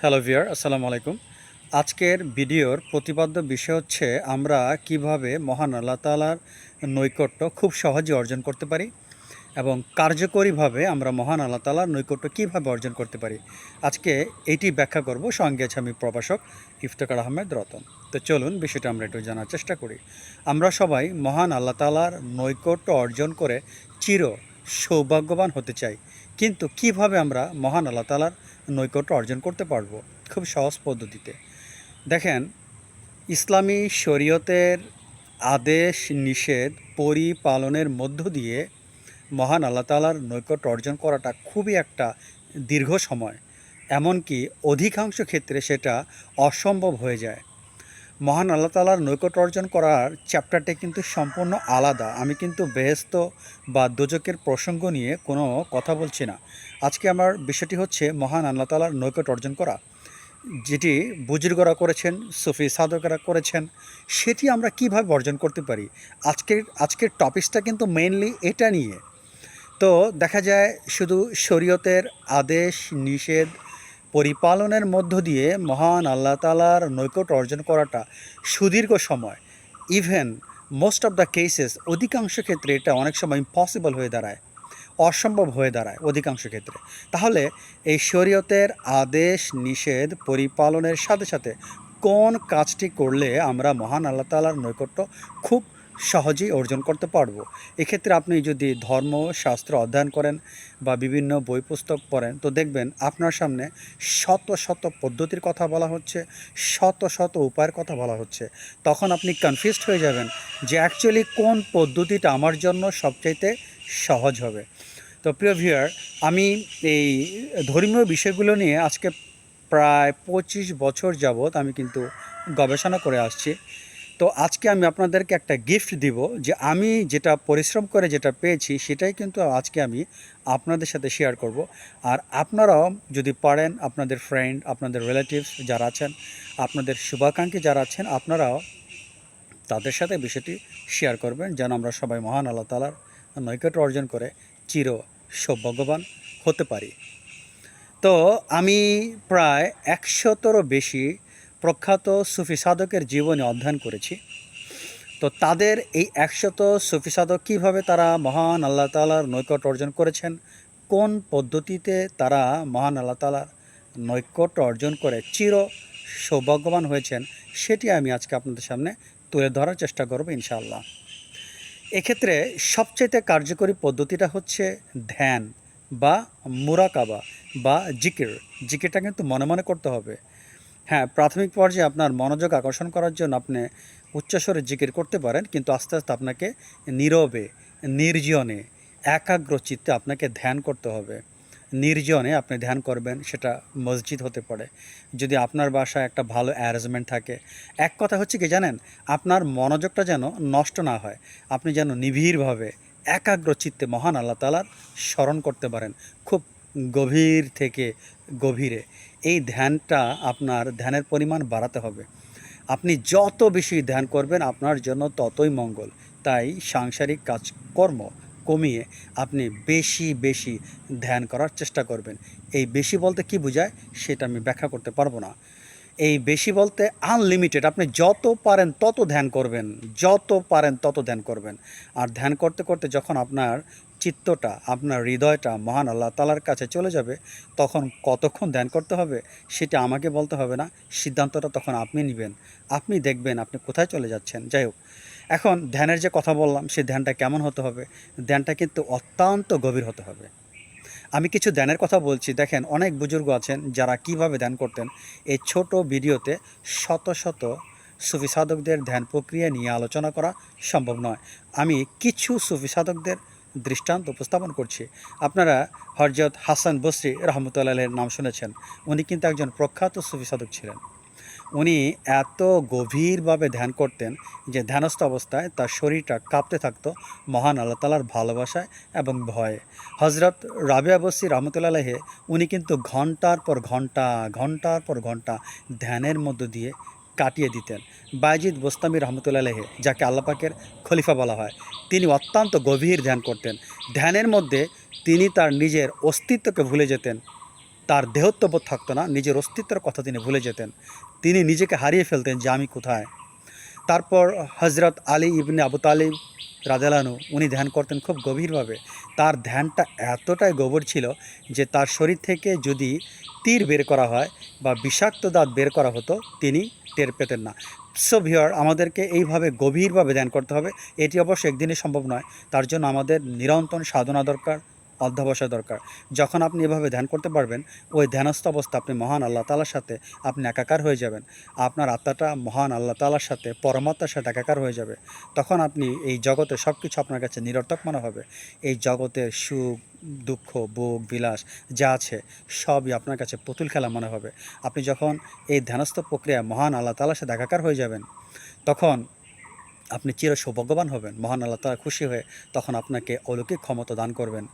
Hello viewer, আসসালামু আলাইকুম। আজকের ভিডিওর প্রতিপাদ্য বিষয় হচ্ছে আমরা কিভাবে মহান আল্লাহ তাআলার নৈকট্য খুব সহজে অর্জন করতে পারি এবং কার্যকরীভাবে আমরা মহান আল্লাহ তাআলার নৈকট্য কীভাবে অর্জন করতে পারি। আজকে এটি ব্যাখ্যা করব, সঙ্গে আছে আমি প্রভাষক ইফতেখার আহমেদ রতন। তো চলুন বিষয়টা আমরা একটু জানার চেষ্টা করি। আমরা সবাই মহান আল্লাহ তাআলার নৈকট্য অর্জন করে চির সৌভাগ্যবান হতে চাই, কিন্তু কিভাবে আমরা মহান আল্লাহ তাআলার নৈকট্য অর্জন করতে পারবো? খুব সহজ পদ্ধতিতে। দেখেন, ইসলামী শরীয়তের আদেশ নিষেধ পরিপালনের মধ্য দিয়ে মহান আল্লাহ তাআলার নৈকট্য অর্জন করাটা খুবই একটা দীর্ঘ সময়, এমনকি অধিকাংশ ক্ষেত্রে সেটা অসম্ভব হয়ে যায়। মহান আল্লাহ তাআলার নৈকট্য অর্জন করার চ্যাপ্টারটা কিন্তু সম্পূর্ণ আলাদা। আমি কিন্তু বেহেশত বা দোজকের প্রসঙ্গ নিয়ে কোনো কথা বলছি না। আজকে আমার বিষয়টি হচ্ছে মহান আল্লাহ তাআলার নৈকট্য অর্জন করা, যেটি বুজুর্গরা করেছেন, সুফি সাধকেরা করেছেন, সেটি আমরা কিভাবে অর্জন করতে পারি। আজকের টপিকসটা কিন্তু মেইনলি এটা নিয়ে। তো দেখা যায় শুধু শরীয়তের আদেশ নিষেধ পরিপালনের মধ্য দিয়ে মহান আল্লাহ তাআলার নৈকট্য অর্জন করাটা সুদীর্ঘ সময়, even most of the cases, অধিকাংশ ক্ষেত্রে এটা অনেক সময় ইম্পসিবল হয়ে দাঁড়ায়, অসম্ভব হয়ে দাঁড়ায় অধিকাংশ ক্ষেত্রে। তাহলে এই শরীয়তের আদেশ নিষেধ পরিপালনের সাথে সাথে কোন কাজটি করলে আমরা মহান আল্লাহ তাআলার নৈকট্য খুব সহজেই অর্জন করতে পারবো? এক্ষেত্রে আপনি যদি ধর্মশাস্ত্র অধ্যয়ন করেন বা বিভিন্ন বই পুস্তক পড়েন, তো দেখবেন আপনার সামনে শত শত পদ্ধতির কথা বলা হচ্ছে, শত শত উপায়ের কথা বলা হচ্ছে। তখন আপনি কনফিউজড হয়ে যাবেন যে অ্যাকচুয়ালি কোন পদ্ধতিটা আমার জন্য সবচাইতে সহজ হবে। তো প্রিয় ভিউয়ার, আমি এই ধর্মীয় বিষয়গুলো নিয়ে আজকে প্রায় 25 বছর যাবৎ আমি কিন্তু গবেষণা করে আসছি। তো আজকে আমি আপনাদেরকে একটা গিফট দিব, যে আমি যেটা পরিশ্রম করে যেটা পেয়েছি সেটাই কিন্তু আজকে আমি আপনাদের সাথে শেয়ার করব। আর আপনারাও যদি পারেন, আপনাদের ফ্রেন্ড, আপনাদের রিলেটিভস যারা আছেন, আপনাদের শুভাকাঙ্ক্ষী যারা আছেন, আপনারাও তাদের সাথে বিষয়টি শেয়ার করবেন, যেন আমরা সবাই মহান আল্লাহ তাআলার নৈকট্য অর্জন করে চির সৌভাগ্যবান হতে পারি। তো আমি প্রায় 100-রও বেশি প্রখ্যাত সুফি সাধকের জীবনী অধ্যয়ন করেছি। তো তাদের এই 100 সুফি সাধক কীভাবে তারা মহান আল্লাহ তাআলার নৈকট্য অর্জন করেছেন, কোন পদ্ধতিতে তারা মহান আল্লাহ তাআলার নৈকট্য অর্জন করে চির সৌভাগ্যবান হয়েছেন, সেটি আমি আজকে আপনাদের সামনে তুলে ধরার চেষ্টা করব ইনশাআল্লাহ। এক্ষেত্রে সবচেয়ে কার্যকরী পদ্ধতিটা হচ্ছে ধ্যান বা মুরাকাবা বা জিকির। জিকিরটা কিন্তু মনে মনে করতে হবে। হ্যাঁ, প্রাথমিক পর্যায়ে আপনার মনোযোগ আকর্ষণ করার জন্য আপনি উচ্চস্বরে জিকির করতে পারেন, কিন্তু আস্তে আস্তে আপনাকে নীরবে, নির্জনে, একাগ্র চিত্তে আপনাকে ধ্যান করতে হবে। নির্জনে আপনি ধ্যান করবেন, সেটা মসজিদ হতে পারে, যদি আপনার বাসায় একটা ভালো অ্যারেঞ্জমেন্ট থাকে। এক কথা হচ্ছে কি জানেন, আপনার মনোযোগটা যেন নষ্ট না হয়, আপনি যেন নিবিড়ভাবে একাগ্র চিত্তে মহান আল্লাহ তাআলার স্মরণ করতে পারেন, খুব গভীর থেকে গভীরে। এই ধ্যানটা, আপনার ধ্যানের পরিমাণ বাড়াতে হবে। আপনি যত বেশি ধ্যান করবেন আপনার জন্য ততই মঙ্গল। তাই সাংসারিক কাজকর্ম কমিয়ে আপনি বেশি বেশি ধ্যান করার চেষ্টা করবেন। এই বেশি বলতে কি বোঝায় সেটা আমি ব্যাখ্যা করতে পারবো না। এই বেশি বলতে আনলিমিটেড, আপনি যত পারেন তত ধ্যান করবেন, যত পারেন তত ধ্যান করবেন। আর ধ্যান করতে করতে যখন আপনার চিত্তটা, আপনার হৃদয়টা মহান আল্লাহ তাআলার কাছে চলে যাবে, তখন কতক্ষণ ধ্যান করতে হবে সেটা আমাকে বলতে হবে না, সিদ্ধান্তটা তখন আপনি নেবেন। আপনি দেখবেন আপনি কোথায় চলে যাচ্ছেন। যাই হোক, এখন ধ্যানের যে কথা বললাম, সেই ধ্যানটা কেমন হতে হবে? ধ্যানটা কিন্তু অত্যন্ত গভীর হতে হবে। আমি কিছু ধ্যানের কথা বলছি। দেখেন, অনেক বুজুর্গ আছেন যারা কিভাবে ধ্যান করতেন। এই ছোট ভিডিওতে শত শত সুফি সাধকদের ধ্যান প্রক্রিয়া নিয়ে আলোচনা করা সম্ভব নয়। আমি কিছু সুফি সাধকদের দৃষ্টান্ত উপস্থাপন করছি। আপনারা হযরত হাসান বসরি রহমতুল্লাহ আলাইহির নাম শুনেছেন। উনি কিন্তু একজন প্রখ্যাত সুফি সাধক ছিলেন। উনি এত গভীরভাবে ধ্যান করতেন যে ধ্যানস্থ অবস্থায় তার শরীরটা কাঁপতে থাকতো মহান আল্লাহ তাআলার ভালোবাসায় এবং ভয়ে। হজরত রাবিয়া বসরি রহমতুল্লাহ আলাইহি, উনি কিন্তু ঘন্টার পর ঘন্টা, ঘন্টার পর ঘন্টা ধ্যানের মধ্য দিয়ে কাটিয়ে দিতেন। বায়েজিদ বোস্তামি রহমতুল্লাহ আলাইহি, যাকে আল্লাহ পাকের খলিফা বলা হয়, তিনি অত্যন্ত গভীর ধ্যান করতেন। ধ্যানের মধ্যে তিনি তার নিজের অস্তিত্বকে ভুলে যেতেন। তার দেহত্ববোধ থাকতো না, নিজের অস্তিত্বের কথা তিনি ভুলে যেতেন, তিনি নিজেকে হারিয়ে ফেলতেন যে আমি কোথায়। তারপর হজরত আলী ইবনে আবু তালিব রাদিয়াল্লাহু আনহু উনি ধ্যান করতেন খুব গভীরভাবে। তার ধ্যানটা এতটাই গভীর ছিল যে তার শরীর থেকে যদি তীর বের করা হয় বা বিষাক্ত দাঁত বের করা হতো তিনি টের পেতেন না। সো ভিউয়ার, আমাদেরকে এইভাবে গভীরভাবে ধ্যান করতে হবে। এটি অবশ্য একদিনে সম্ভব নয়, তার জন্য আমাদের নিরন্তর সাধনা দরকার, অধ্যবসায় দরকার। যখন আপনি এভাবে ধ্যান করতে পারবেন, ওই ধ্যানস্থ অবস্থা আপনি মহান আল্লাহ তাআলার সাথে আপনি একাকার হয়ে যাবেন। আপনার আত্মাটা মহান আল্লাহ তাআলার সাথে, পরমাত্মার সাথে একাকার হয়ে যাবে। তখন আপনি এই জগতে সব কিছু আপনার কাছে নিরর্থক মনে হবে। এই জগতের সুখ, দুঃখ, ভোগ, বিলাস যা আছে সবই আপনার কাছে পুতুল খেলা মনে হবে। আপনি যখন এই ধ্যানস্থ প্রক্রিয়া মহান আল্লাহ তাআলার সাথে একাকার হয়ে যাবেন, তখন আপনি চির সৌভাগ্যবান হবেন। মহান আল্লাহ তাআলা খুশি হয়ে তখন আপনাকে অলৌকিক ক্ষমতা দান করবেন।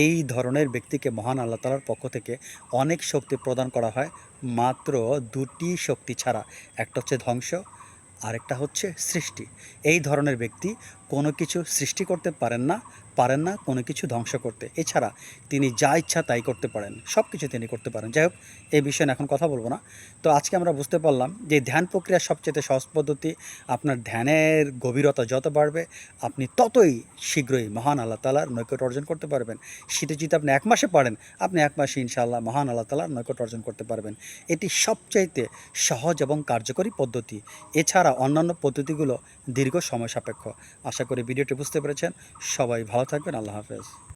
এই ধরনের ব্যক্তিকে মহান আল্লাহ তাআলার পক্ষ থেকে অনেক শক্তি প্রদান করা হয়, মাত্র দুটি শক্তি ছাড়া। একটা হচ্ছে ধ্বংস, আরেকটা হচ্ছে সৃষ্টি। এই ধরনের ব্যক্তি কোনো কিছু সৃষ্টি করতে পারেন না কোনো কিছু ধ্বংস করতে। এছাড়া তিনি যা ইচ্ছা তাই করতে পারেন, সব কিছু তিনি করতে পারেন। যাই হোক, এই বিষয়ে এখন কথা বলবো না। তো আজকে আমরা বুঝতে পারলাম যে ধ্যান প্রক্রিয়ার সবচেয়ে সহজ পদ্ধতি। আপনার ধ্যানের গভীরতা যত বাড়বে, আপনি ততই শীঘ্রই মহান আল্লাহ তাআলার নৈকট্য অর্জন করতে পারবেন। সেটা যদি আপনি ১ মাসে পারেন, আপনি ১ মাসে ইনশাআল্লাহ মহান আল্লাহ তাআলার নৈকট্য অর্জন করতে পারবেন। এটি সবচাইতে সহজ এবং কার্যকরী পদ্ধতি। এছাড়া অন্যান্য পদ্ধতিগুলো দীর্ঘ সময় সাপেক্ষ। আশা করি ভিডিওটি বুঝতে পেরেছেন। সবাই ভালো থাকবেন। আল্লাহ হাফেজ।